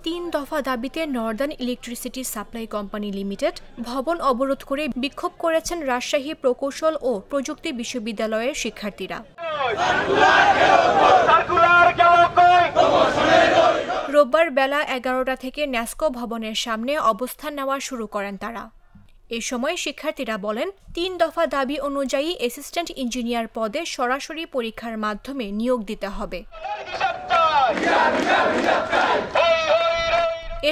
তিন দফা দাবিতে Northern electricity supply company limited ভবন অবরোধ করে বিক্ষোভ করেছেন রাজশাহী প্রকৌশল ও প্রযুক্তি বিশ্ববিদ্যালয়ের শিক্ষার্থীরা। রোববার বেলা 11টা থেকে ন্যাসকো ভবনের সামনে অবস্থান নেওয়া শুরু করেন তারা। এ সময় শিক্ষার্থীরা বলেন, ৩ দফা দাবি অনুযায়ী অ্যাসিস্ট্যান্ট ইঞ্জিনিয়ার পদে সরাসরি পরীক্ষার মাধ্যমে নিয়োগ দিতে হবে।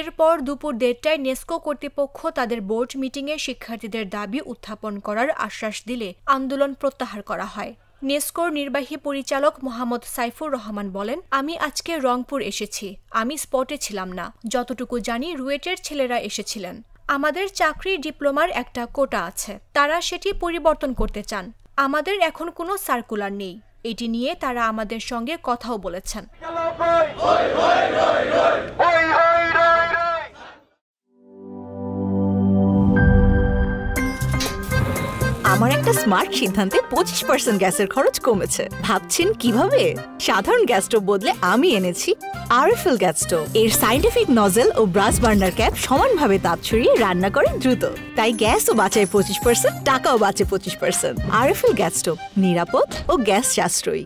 এরপর দুপুর ১:৩০টায় নেসকো কর্তৃপক্ষ তাদের বোর্ড মিটিংয়ে শিক্ষার্থীদের দাবি উত্থাপন করার আশ্বাস দিলে আন্দোলন প্রত্যাহার করা হয়। নেসকোর নির্বাহী পরিচালক মোহাম্মদ সাইফুর রহমান বলেন, আমি আজকে রংপুর এসেছি। আমি স্পটে ছিলাম না। যতটুকু জানি রুয়েটের ছেলেরা এসেছিলেন। আমাদের চাকরি ডিপ্লোমার একটা কোটা আছে, তারা সেটি পরিবর্তন করতে চান। আমাদের এখন কোনো সার্কুলার নেই। এটি নিয়ে তারা আমাদের সঙ্গে কথাও বলেছেন। আমার একটা স্মার্ট সিদ্ধান্তে 25% গ্যাসের খরচ কমেছে। ভাবছেন কিভাবে? সাধারণ গ্যাস স্টোভ বদলে আমি এনেছি আরএফএল গ্যাস স্টোভ। এর সাইন্টিফিক নজল ও ব্রাস বার্নার ক্যাপ সমানভাবে তাপ ছড়িয়ে রান্না করে দ্রুত। তাই গ্যাসও বাঁচায় 25%, টাকাও বাঁচে 25%। আরএফএল গ্যাস স্টোভ নিরাপদ ও গ্যাস সাশ্রয়ী।